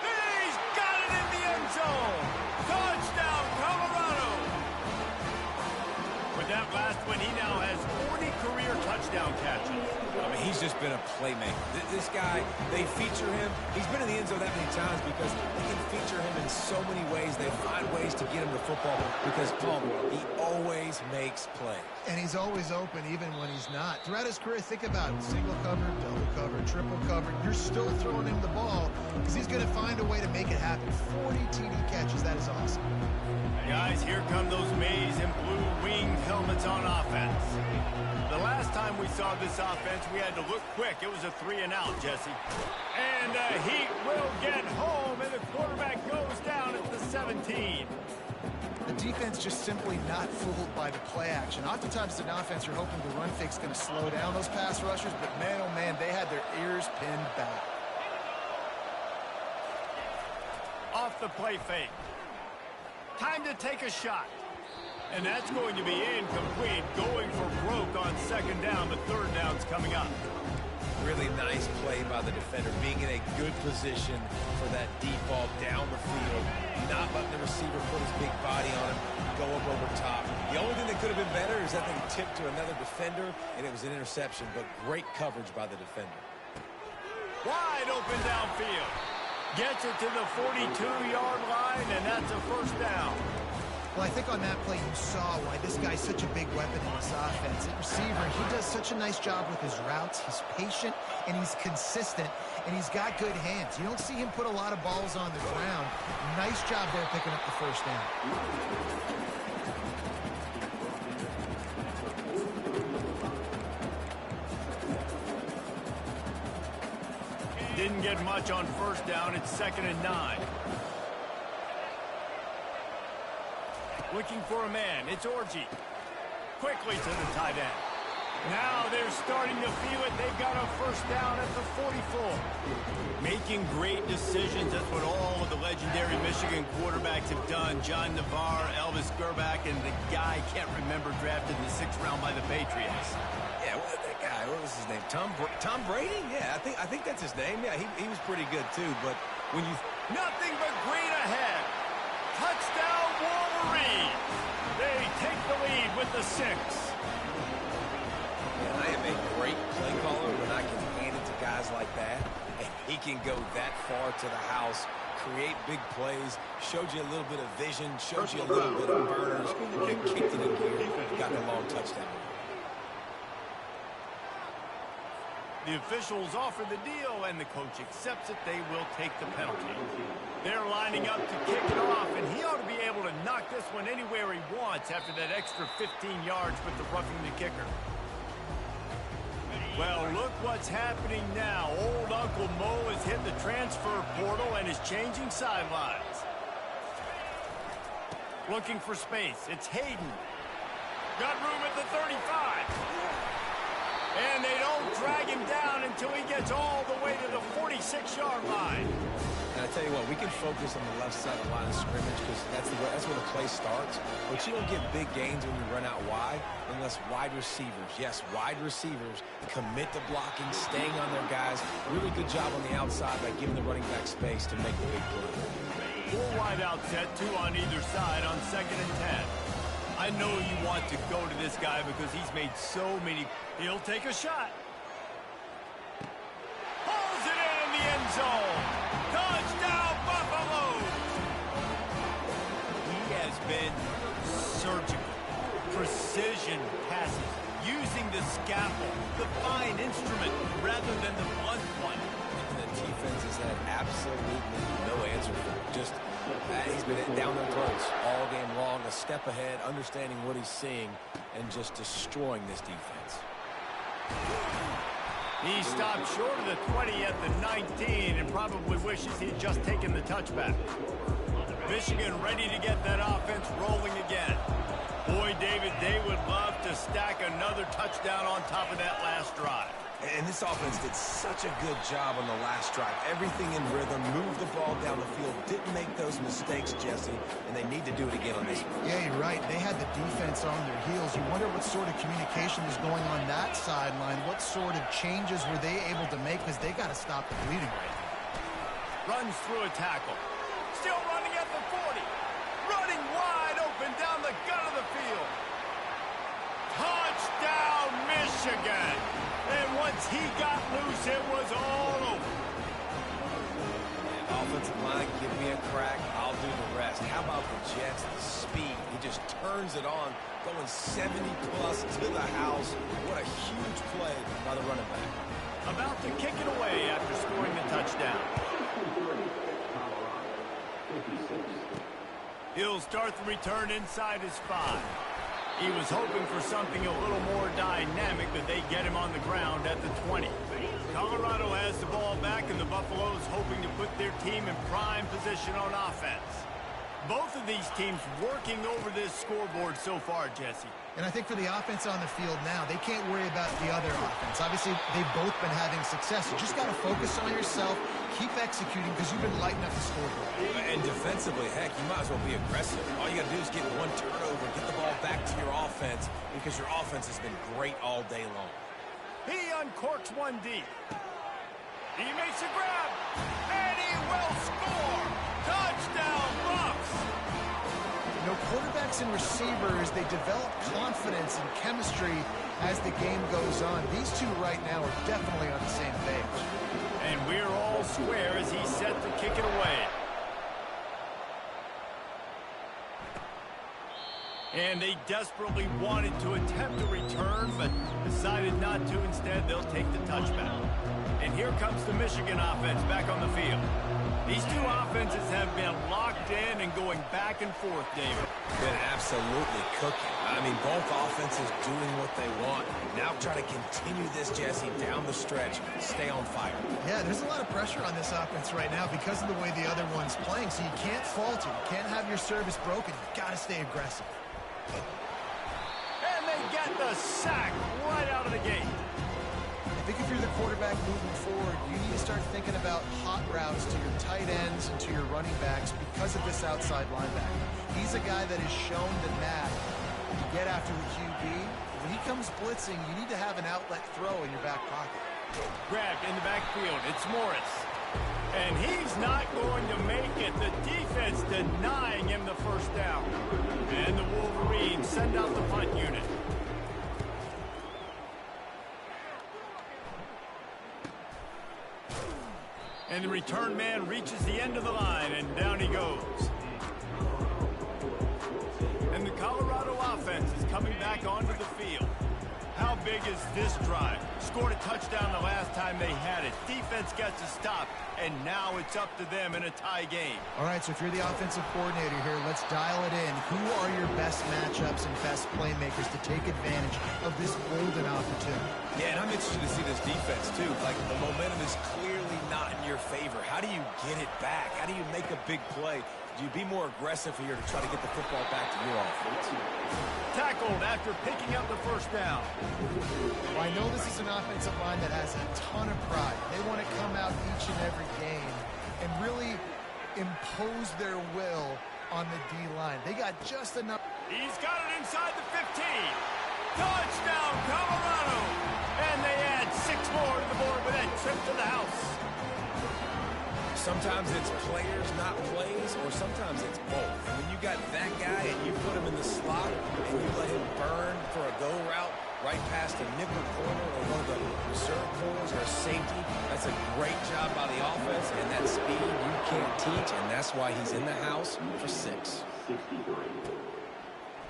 A: He's got it in the end zone. Touchdown, Colorado. With that last one, he now has 40 career touchdown catches.
B: I mean, he's just been a playmaker. This guy, they feature him. He's been in the end zone that many times because they can feature him in so many ways. They find ways to get him to football because, Tom, he always makes plays.
C: And he's always open even when he's not. Throughout his career, think about it. Single cover, double cover, triple cover. You're still throwing him the ball because he's going to find a way to make it happen. 40 TD catches. That is awesome.
A: Guys, here come those maize and blue winged helmets on offense. The last time we saw this offense, we had to look quick. It was a 3-and-out, Jesse. And the Heat will get home, and the quarterback goes down at the 17.
C: The defense just simply not fooled by the play action. Oftentimes, as an offense, you're hoping the run fake's going to slow down those pass rushers, but man, oh man, they had their ears pinned back.
A: Off the play fake. Time to take a shot. And that's going to be incomplete. Going for broke on second down, but third down's coming up.
B: Really nice play by the defender, being in a good position for that deep ball down the field, not letting the receiver put his big body on him, go up over top. The only thing that could have been better is that thing tipped to another defender, and it was an interception, but great coverage by the defender.
A: Wide open downfield. Gets it to the 42-yard line, and that's a first down.
C: Well, I think on that play you saw why this guy's such a big weapon in this offense. At receiver, he does such a nice job with his routes. He's patient, and he's consistent, and he's got good hands. You don't see him put a lot of balls on the ground. Nice job there picking up the first down.
A: Didn't get much on first down. It's 2nd and 9. Looking for a man. It's Orji. Quickly to the tight end. Now they're starting to feel it. They've got a first down at the 44. Making great decisions. That's what all of the legendary Michigan quarterbacks have done. John Navarre, Elvis Gerbach, and the guy, can't remember, drafted in the 6th round by the Patriots.
B: Yeah, that guy, what was his name? Tom Brady? Yeah, I think that's his name. Yeah, he was pretty good too, but when you...
A: Nothing but green ahead. Touchdown, Wolverine. They take the lead with the 6.
B: And I am a great play caller when I can hand it to guys like that, and he can go that far to the house, create big plays, showed you a little bit of vision, showed you a little bit of burners, and kicked it in gear, got the long touchdown.
A: The officials offer the deal, and the coach accepts it. They will take the penalty. They're lining up to kick it off, and he ought to be able to knock this one anywhere he wants after that extra 15 yards with the roughing the kicker. Well, look what's happening now. Old Uncle Mo has hit the transfer portal and is changing sidelines. Looking for space. It's Hayden. Got room at the 35. And they don't drag him down until he gets all the way to the 46-yard line.
B: And I tell you what, we can focus on the left side of the line of scrimmage because that's where the play starts. But you don't get big gains when you run out wide unless wide receivers, yes, wide receivers, commit to blocking, staying on their guys. Really good job on the outside by giving the running back space to make the big play.
A: 4 wide out set, 2 on either side on 2nd and 10. I know you want to go to this guy because he's made so many. He'll take a shot. Pulls it in the end zone. Touchdown, Buffalo. He has been surgical. Precision passes, using the scalpel, the fine instrument, rather than the blunt one.
B: And the defense has had absolutely no answer for it. Just, he's been down their throats all game long, a step ahead, understanding what he's seeing, and just destroying this defense.
A: He stopped short of the 20 at the 19 and probably wishes he'd just taken the touchback. Michigan ready to get that offense rolling again. Boy, David, they would love to stack another touchdown on top of that last drive.
B: And this offense did such a good job on the last drive. Everything in rhythm, moved the ball down the field, didn't make those mistakes, Jesse, and they need to do it again on this one.
C: Yeah, you're right. They had the defense on their heels. You wonder what sort of communication is going on that sideline. What sort of changes were they able to make, because they got to stop the bleeding right now.
A: Runs through a tackle. Still running at the 40. Running wide open down the gut of the field. Touchdown, Michigan. And once he got loose, it was all over.
B: Yeah, offensive line, give me a crack, I'll do the rest. How about the Jets, the speed? He just turns it on, going 70-plus to the house. What a huge play by the running back.
A: About to kick it away after scoring the touchdown. He'll start the return inside his 5. He was hoping for something a little more dynamic, but they get him on the ground at the 20. Colorado has the ball back, and the Buffaloes hoping to put their team in prime position on offense. Both of these teams working over this scoreboard so far, Jesse.
C: And I think for the offense on the field now, they can't worry about the other offense. Obviously, they've both been having success. You just got to focus on yourself, keep executing, because you've been lighting up the scoreboard.
B: And defensively, heck, you might as well be aggressive. All you got to do is get one turnover, get the ball back to your offense, because your offense has been great all day long.
A: He uncorks one deep. He makes a grab, and he will score. Touchdown, Bucks!
C: You know, quarterbacks and receivers, they develop confidence and chemistry as the game goes on. These two right now are definitely on the same page.
A: And we're all square as he's set to kick it away. And they desperately wanted to attempt a return, but decided not to. Instead, they'll take the touchback. And here comes the Michigan offense back on the field. These two offenses have been locked in and going back and forth, David.
B: Been absolutely cooking. I mean, both offenses doing what they want. Now try to continue this, Jesse, down the stretch. Stay on fire.
C: Yeah, there's a lot of pressure on this offense right now because of the way the other one's playing, so you can't falter. You can't have your service broken. You've got to stay aggressive.
A: And they get the sack right out of the gate.
C: I think if you're the quarterback moving forward, you need to start thinking about hot routes to your tight ends and to your running backs because of this outside linebacker. He's a guy that has shown the knack to get after the QB. When he comes blitzing, you need to have an outlet throw in your back pocket.
A: Grabbed in the backfield. It's Morris. And he's not going to make it. The defense denying him the first down. And the Wolverines send out the punt unit. And the return man reaches the end of the line, and down he goes. And the Colorado offense is coming back onto the field. How big is this drive? Scored a touchdown the last time they had it. Defense gets a stop, and now it's up to them in a tie game.
C: All right, so if you're the offensive coordinator here, let's dial it in. Who are your best matchups and best playmakers to take advantage of this golden opportunity?
B: Yeah, and I'm interested to see this defense, too. Like, the momentum is clearly not in your favor. How do you get it back? How do you make a big play? Do you be more aggressive here to try to get the football back to your offense?
A: Tackled after picking up the first down.
C: Well, I know this is an offensive line that has a ton of pride. They want to come out each and every game and really impose their will on the D-line. They got just enough.
A: He's got it inside the 15. Touchdown, Colorado! And they add 6 more to the board with that trip to the house.
B: Sometimes it's players, not plays, or sometimes it's both. And when you got that guy and you put him in the slot and you let him burn for a go route right past a nickel corner or one of the reserve corners or a safety, that's a great job by the offense, and that speed you can't teach, and that's why he's in the house for 6.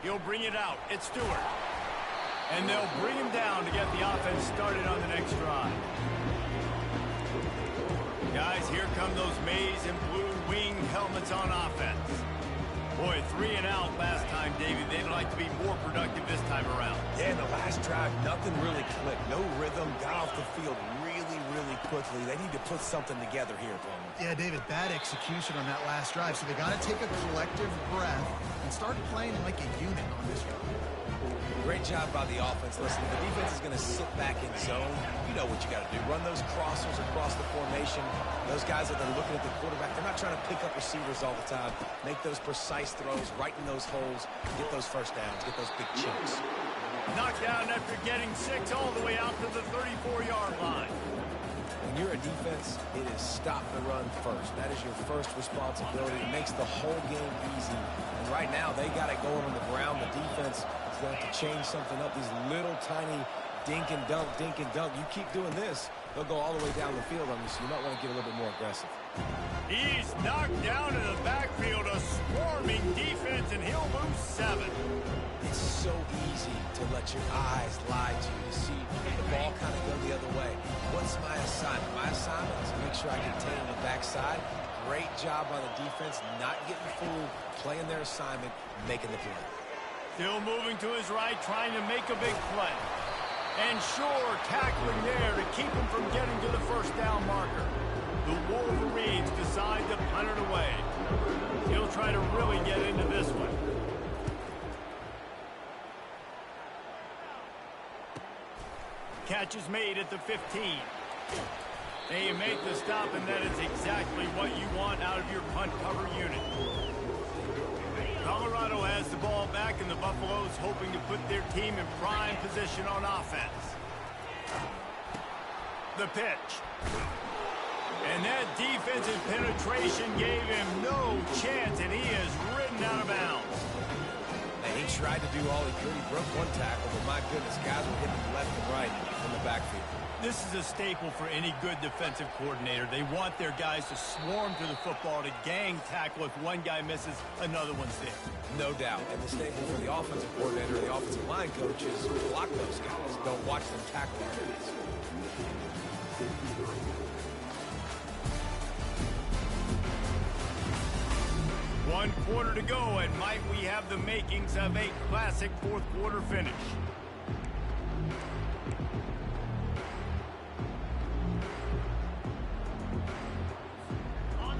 A: He'll bring it out. It's Stewart. And they'll bring him down to get the offense started on the next drive. Guys, here come those maize and blue wing helmets on offense. Boy, 3 and out last time, David. They'd like to be more productive this time around.
B: Yeah, in the last drive, nothing really clicked. No rhythm, got off the field really quickly. They need to put something together here, Palmer.
C: Yeah, David, bad execution on that last drive. So they got to take a collective breath and start playing like a unit on this drive.
B: Great job by the offense. Listen, the defense is going to sit back in zone. You know what you got to do. Run those crossers across the formation. Those guys that are looking at the quarterback, they're not trying to pick up receivers all the time. Make those precise throws, right in those holes, get those first downs, get those big chunks.
A: Knocked down after getting 6 all the way out to the 34-yard line.
B: When you're a defense, it is stop the run first. That is your first responsibility. It makes the whole game easy. And right now, they got it going on the ground. The defense is going to have to change something up. These little tiny dink and dunk. You keep doing this, they'll go all the way down the field on you, so you might want to get a little bit more aggressive.
A: He's knocked down in the backfield, a swarming defense, and he'll lose 7.
B: It's so easy to let your eyes lie to you. You see the ball kind of go the other way. What's my assignment? My assignment is to make sure I contain on the backside. Great job on the defense, not getting fooled, playing their assignment, making the play.
A: Still moving to his right, trying to make a big play. And sure, tackling there to keep him from getting to the first down marker. The Wolverines decide to punt it away. He'll try to really get into this one. Catch is made at the 15. They make the stop, and that is exactly what you want out of your punt cover unit. Colorado has the ball back, and the Buffaloes hoping to put their team in prime position on offense. The pitch. And that defensive penetration gave him no chance, and he is ridden out of bounds.
B: And he tried to do all he could. He broke one tackle, but my goodness, guys were hitting him left and right from the backfield.
A: This is a staple for any good defensive coordinator. They want their guys to swarm to the football, to gang tackle. If one guy misses, another one's there.
B: No doubt. And the staple for the offensive coordinator, the offensive line coach is block those guys. Don't watch them tackle their guys.
A: One quarter to go, and might we have the makings of a classic fourth quarter finish.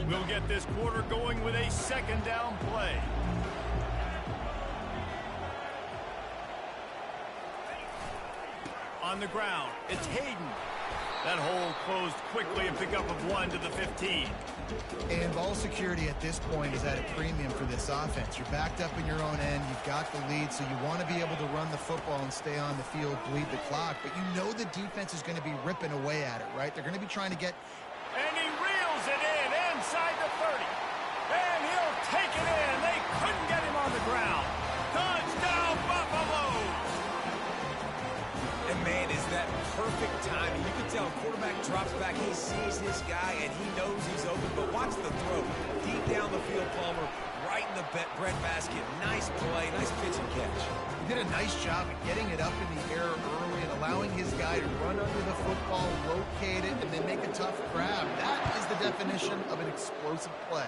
A: We'll get this quarter going with a second down play. On the ground, it's Hayden. That hole closed quickly, and pick up of 1 to the 15.
C: And ball security at this point is at a premium for this offense. You're backed up in your own end. You've got the lead, so you want to be able to run the football and stay on the field, bleed the clock. But you know the defense is going to be ripping away at it, right? They're going to be trying to get...
A: And he reels it in inside the 30. And he'll take it in. They couldn't get him on the ground. Touchdown, Buffaloes!
B: And, man, is that perfect timing. You can tell quarterback drops back. He sees his guy, and he knows he's open. But watch the throw. Deep down the field, Palmer, right in the breadbasket. Nice play, nice pitch and catch.
C: He did a nice job of getting it up in the air early and allowing his guy to run under the football, locate it, and then make a tough grab. That is the definition of an explosive play.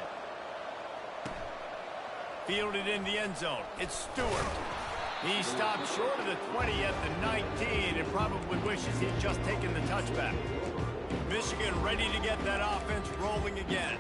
A: Fielded in the end zone. It's Stewart. He stopped short of the 20 at the 19 and probably wishes he'd just taken the touchback. Michigan ready to get that offense rolling again.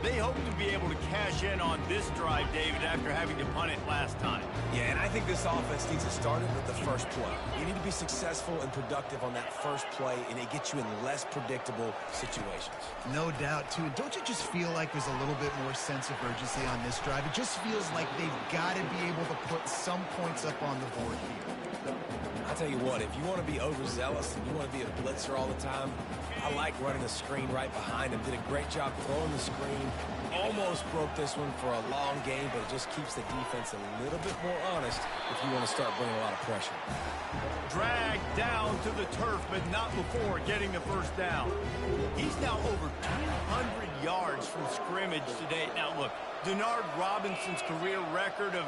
A: They hope to be able to cash in on this drive, David, after having to punt it last time.
B: Yeah, and I think this offense needs to start it with the first play. You need to be successful and productive on that first play, and it gets you in less predictable situations.
C: No doubt, too. And don't you just feel like there's a little bit more sense of urgency on this drive? It just feels like they've got to be able to put some points up on the board here.
B: I'll tell you what, if you want to be overzealous and you want to be a blitzer all the time, I like running the screen right behind him. Did a great job throwing the screen. Almost broke this one for a long game, but it just keeps the defense a little bit more honest if you want to start bringing a lot of pressure.
A: Drag down to the turf, but not before getting the first down. He's now over 200 yards from scrimmage today. Now, look, Denard Robinson's career record of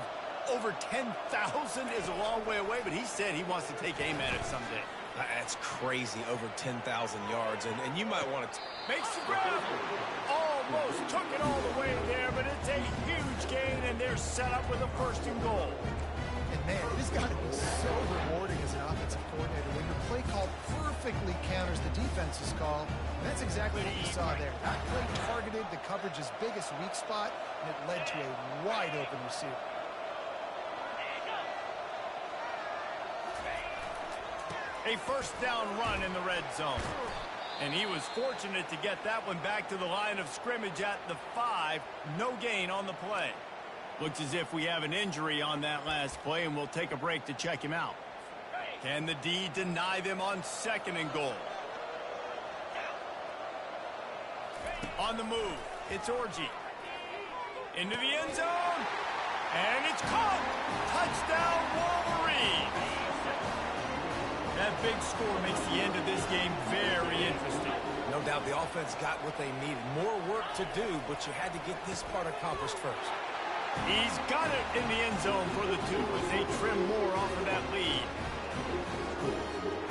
A: over 10,000 is a long way away, but he said he wants to take aim at it someday.
B: That's crazy, over 10,000 yards, and you might want to...
A: Makes the grab. Almost took it all the way there, but it's a huge gain, and they're set up with a 1st and goal.
C: And man, it has got to be so rewarding as an offensive coordinator when your play call perfectly counters the defense's call. And that's exactly what we saw there. That play targeted the coverage's biggest weak spot, and it led to a wide-open receiver.
A: A 1st down run in the red zone. And he was fortunate to get that one back to the line of scrimmage at the 5. No gain on the play. Looks as if we have an injury on that last play, and we'll take a break to check him out. Can the D deny them on 2nd and goal? On the move, it's Orji. Into the end zone. And it's caught. Touchdown, Wolverine. That big score makes the end of this game very interesting.
B: No doubt the offense got what they needed. More work to do, but you had to get this part accomplished first.
A: He's got it in the end zone for the 2 as they trim more off of that lead.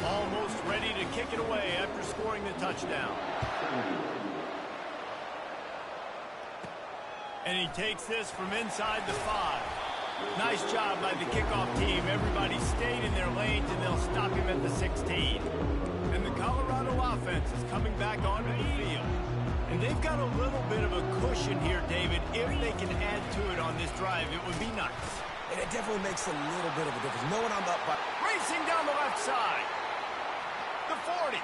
A: Almost ready to kick it away after scoring the touchdown. And he takes this from inside the 5. Nice job by the kickoff team. Everybody stayed in their lanes, and they'll stop him at the 16. And the Colorado offense is coming back onto the field. And they've got a little bit of a cushion here, David. If they can add to it on this drive, it would be nice.
B: And it definitely makes a little bit of a difference. Knowing I'm up by...
A: Racing down the left side. The 40.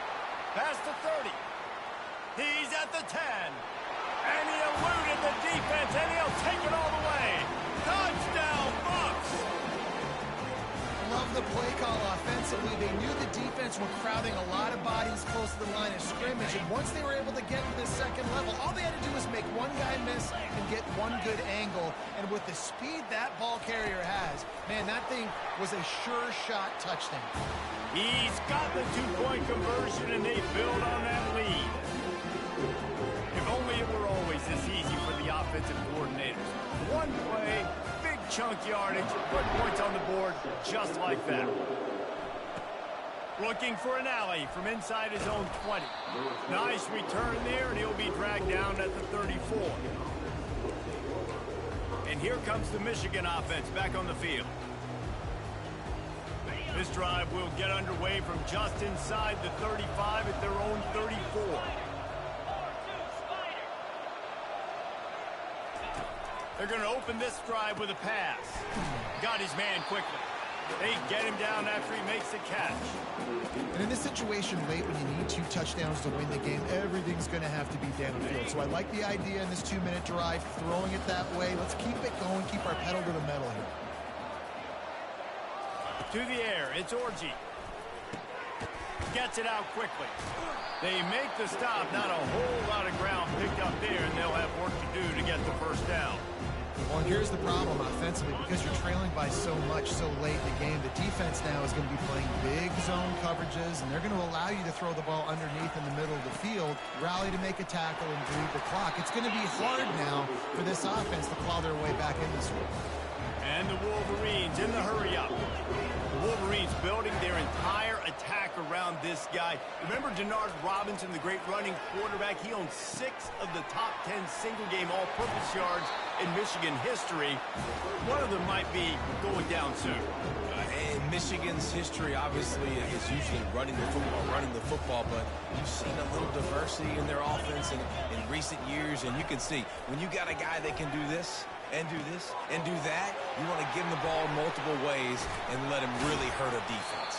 A: Past the 30. He's at the 10. And he eluded the defense, and he'll take it all the way. Touchdown, Bucks!
C: Love the play call offensively. They knew the defense were crowding a lot of bodies close to the line of scrimmage, and once they were able to get to the 2nd level, all they had to do was make one guy miss and get one good angle. And with the speed that ball carrier has, man, that thing was a sure shot touchdown.
A: He's got the 2-point conversion, and they build on that lead. If only it were always this easy for the offensive coordinators. One play, big chunk yardage, put points on the board just like that. Looking for an alley from inside his own 20. Nice return there, and he'll be dragged down at the 34. And here comes the Michigan offense back on the field. This drive will get underway from just inside the 35 at their own 34. They're going to open this drive with a pass. Got his man quickly. They get him down after he makes the catch.
C: And in this situation late when you need 2 touchdowns to win the game, everything's going to have to be downfield. So I like the idea in this 2-minute drive, throwing it that way. Let's keep it going, keep our pedal to the metal here.
A: To the air, it's Orji. Gets it out quickly. They make the stop, not a whole lot of ground picked up there, and they'll have work to do to get the 1st down.
C: Well, here's the problem offensively. Because you're trailing by so much so late in the game, the defense now is going to be playing big zone coverages, and they're going to allow you to throw the ball underneath in the middle of the field, rally to make a tackle, and bleed the clock. It's going to be hard now for this offense to claw their way back in this one.
A: And the Wolverines in the hurry-up. The Wolverines building their entire attack around this guy. Remember Denard Robinson, the great running quarterback? He owns 6 of the top 10 single-game all-purpose yards in Michigan history. One of them might be going down soon.
B: And Michigan's history, obviously, is usually running the football, but you've seen a little diversity in their offense in recent years, and you can see when you got a guy that can do this, and do this, and do that, you want to give him the ball multiple ways and let him really hurt a defense.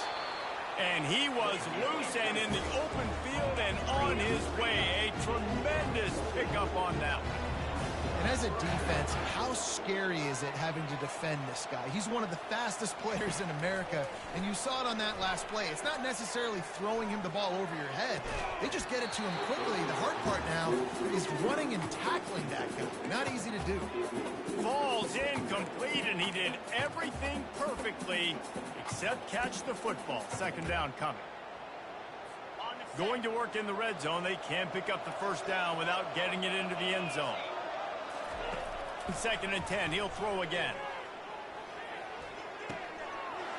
A: And he was loose and in the open field and on his way. A tremendous pickup on that one.
C: And as a defense, how scary is it having to defend this guy? He's one of the fastest players in America, and you saw it on that last play. It's not necessarily throwing him the ball over your head. They just get it to him quickly. The hard part now is running and tackling that guy. Not easy to do.
A: Falls incomplete, and he did everything perfectly except catch the football. Second down coming. Going to work in the red zone. They can't pick up the first down without getting it into the end zone. Second and 10. He'll throw again.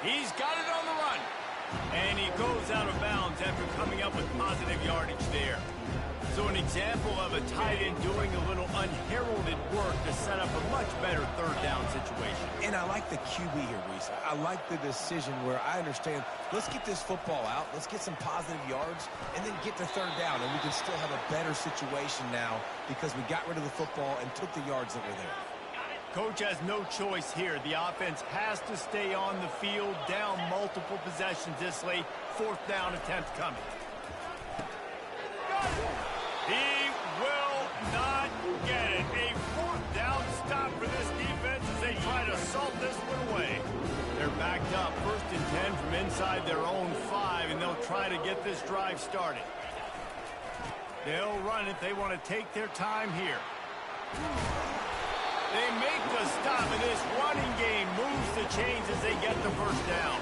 A: He's got it on the run. And he goes out of bounds after coming up with positive yardage there. So an example of a tight end doing a little unheralded work to set up a much better third down situation.
B: And I like the QB here, Reese. I like the decision where I understand, let's get this football out, let's get some positive yards, and then get to third down, and we can still have a better situation now because we got rid of the football and took the yards that were there.
A: Coach has no choice here. The offense has to stay on the field, down multiple possessions this late. Fourth down attempt coming. He will not get it. A fourth down stop for this defense as they try to salt this one away. They're backed up, 1st and 10 from inside their own 5, and they'll try to get this drive started. They'll run it. They want to take their time here. They make the stop, and this running game moves the chains as they get the first down.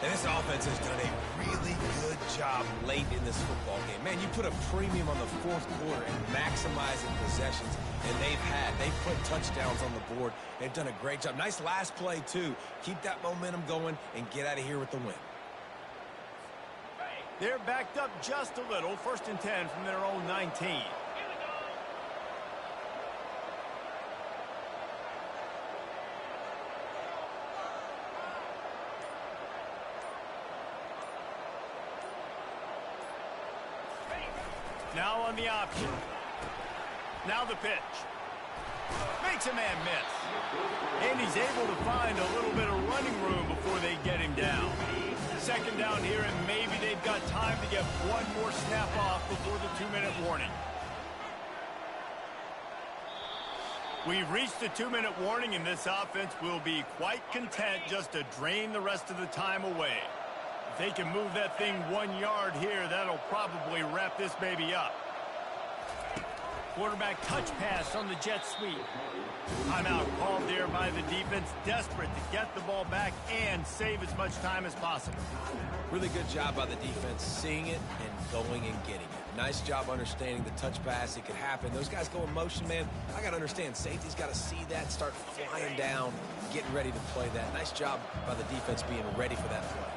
B: And this offense has done a really good job late in this football game. Man, you put a premium on the fourth quarter and maximizing possessions, and they've put touchdowns on the board. They've done a great job. Nice last play, too. Keep that momentum going and get out of here with the win.
A: They're backed up just a little. 1st and 10 from their own 19. Now on the option. Now the pitch. Makes a man miss. And he's able to find a little bit of running room before they get him down. Second down here, and maybe they've got time to get one more snap off before the 2-minute warning. We've reached the 2-minute warning, and this offense will be quite content just to drain the rest of the time away. If they can move that thing 1 yard here, that'll probably wrap this baby up. Quarterback touch pass on the jet sweep. Timeout called there by the defense, desperate to get the ball back and save as much time as possible.
B: Really good job by the defense, seeing it and going and getting it. Nice job understanding the touch pass. It could happen. Those guys go in motion, man. I got to understand, safety's got to see that, start flying down, getting ready to play that. Nice job by the defense being ready for that play.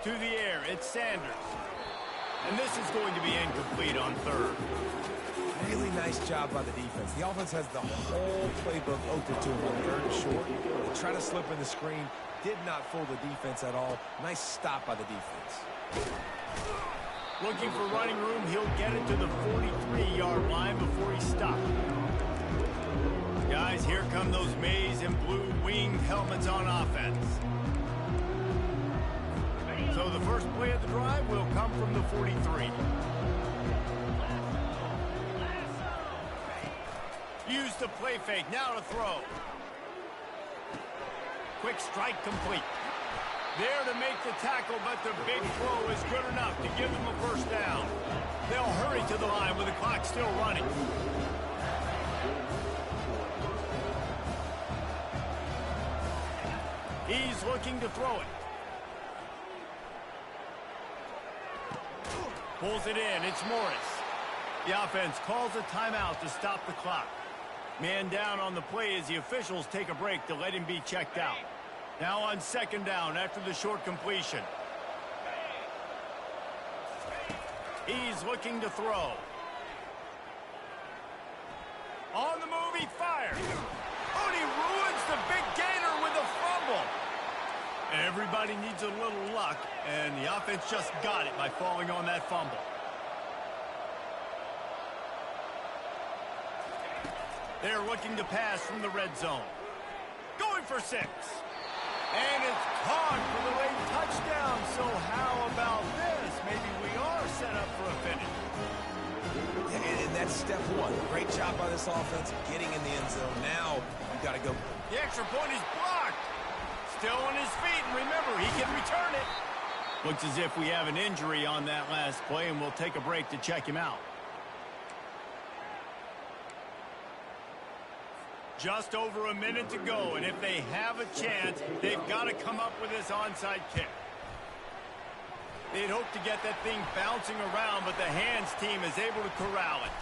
A: To the air, it's Sanders. And this is going to be incomplete on third.
B: Really nice job by the defense. The offense has the whole playbook open to them on 3rd and short. They try to slip in the screen. Did not fool the defense at all. Nice stop by the defense.
A: Looking for running room. He'll get it to the 43-yard line before he stopped. Guys, here come those maize and blue winged helmets on offense. So the first play of the drive will come from the 43. Use the play fake. Now to throw. Quick strike complete. There to make the tackle, but the big throw is good enough to give them a first down. They'll hurry to the line with the clock still running. He's looking to throw it. Pulls it in. It's Morris. The offense calls a timeout to stop the clock. Man down on the play as the officials take a break to let him be checked out. Now on 2nd down after the short completion. He's looking to throw. On the move, he fires. Oh, and he ruins the big gainer with a fumble. Everybody needs a little luck, and the offense just got it by falling on that fumble. They're looking to pass from the red zone. Going for 6. And it's caught for the late touchdown. So how about this? Maybe we are set up for a finish.
B: And that's step one. Great job by this offense getting in the end zone. Now you got to go.
A: The extra point is blocked. Still on his feet, and remember, he can return it. Looks as if we have an injury on that last play, and we'll take a break to check him out. Just over a minute to go, and if they have a chance, they've got to come up with this onside kick. They'd hope to get that thing bouncing around, but the hands team is able to corral it.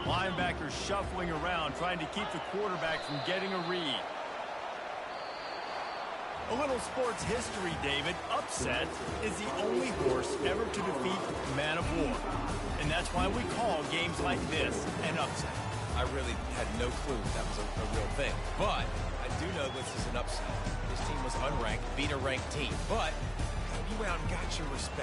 A: Linebackers shuffling around, trying to keep the quarterback from getting a read. A little sports history, David. Upset is the only horse ever to defeat Man of War. And that's why we call games like this an upset.
B: I really had no clue that was a real thing. But I do know this is an upset. This team was unranked, beat a ranked team. But you went out and got your respect.